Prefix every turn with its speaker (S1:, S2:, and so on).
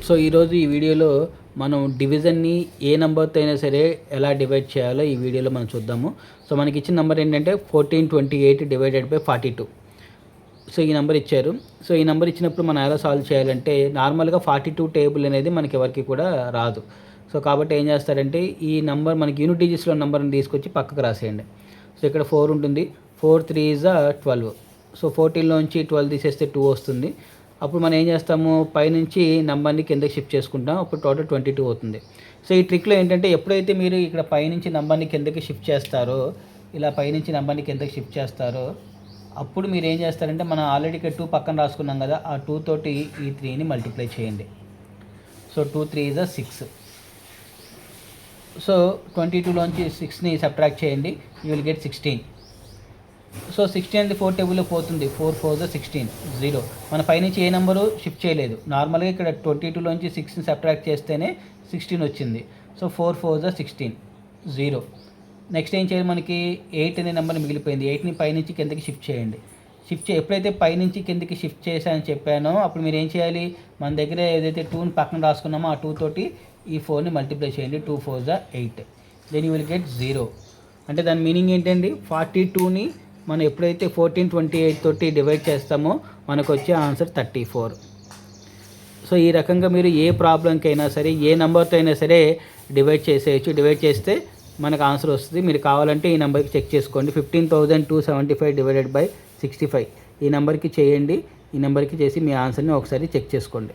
S1: So ఈరోజు ఈ వీడియోలో మనం డివిజన్ని ఏ నెంబర్తో అయినా సరే ఎలా డివైడ్ చేయాలో ఈ వీడియోలో మనం చూద్దాము. సో మనకి ఇచ్చిన నెంబర్ ఏంటంటే 1428 డివైడెడ్ బై 42. సో ఈ నెంబర్ ఇచ్చారు. సో ఈ నెంబర్ ఇచ్చినప్పుడు మనం ఎలా సాల్వ్ చేయాలంటే నార్మల్గా 42 టేబుల్ అనేది మనకి ఎవరికి కూడా రాదు. సో కాబట్టి ఏం చేస్తారంటే ఈ నెంబర్ మనకి యూనిట్ డిజిట్స్లో నెంబర్ని తీసుకొచ్చి పక్కకు రాసేయండి. సో ఇక్కడ 4 ఉంటుంది. 4 3 is 12. సో 14లోంచి 12 తీసేస్తే 2 వస్తుంది. అప్పుడు మనం ఏం చేస్తాము, పైనుంచి నెంబర్ని కిందకి షిఫ్ట్ చేసుకుంటాం. అప్పుడు టోటల్ 22 అవుతుంది. సో ఈ ట్రిక్లో ఏంటంటే ఎప్పుడైతే మీరు ఇక్కడ పైనుంచి నెంబర్ని కిందకి షిఫ్ట్ చేస్తారో, ఇలా పైనుంచి నెంబర్ని కిందకి షిఫ్ట్ చేస్తారో, అప్పుడు మీరు ఏం చేస్తారంటే మనం ఆల్రెడీ ఇక్కడ 2 పక్కన రాసుకున్నాం కదా, ఆ 2 తోటి ఈ 3ని మల్టిప్లై చేయండి. So 2 3 is 6. సో 22లోంచి 6ని సబ్ట్రాక్ట్ చేయండి, యూ విల్ గెట్ 16. సో 16 అనేది 4 టేబుల్లో పోతుంది. 4 4 is 16, 0. మన పైనుంచి ఏ నెంబరు షిఫ్ట్ చేయలేదు. నార్మల్గా ఇక్కడ 22లోంచి 6ని సబ్ట్రాక్ట్ చేస్తేనే 16 వచ్చింది. So 4 4 is 16, 0. నెక్స్ట్ ఏం చేయాలి, మనకి 8 అనే నెంబర్ మిగిలిపోయింది. 8ని పైనుంచి కిందకి షిఫ్ట్ చేయండి. ఎప్పుడైతే పైనుంచి కిందకి షిఫ్ట్ చేశానని చెప్పానో అప్పుడు మీరు ఏం చేయాలి, మన దగ్గర ఏదైతే 2ని పక్కన రాసుకున్నామో ఆ 2 తోటి ఈ 4ని మల్టిప్లై చేయండి. 2 4 is 8, then you will get 0. అంటే దాని మీనింగ్ ఏంటండి, 42ని మనం ఎప్పుడైతే 1428 తోటి డివైడ్ చేస్తామో మనకు వచ్చే ఆన్సర్ 34. సో ఈ రకంగా మీరు ఏ ప్రాబ్లంకి అయినా సరే ఏ నెంబర్తో అయినా సరే డివైడ్ చేసేయచ్చు. డివైడ్ చేస్తే మనకు ఆన్సర్ వస్తుంది. మీరు కావాలంటే ఈ నెంబర్కి చెక్ చేసుకోండి. 15,275 డివైడెడ్ బై 65 ఈ నెంబర్కి చేయండి. ఈ నెంబర్కి చేసి మీ ఆన్సర్ని ఒకసారి చెక్ చేసుకోండి.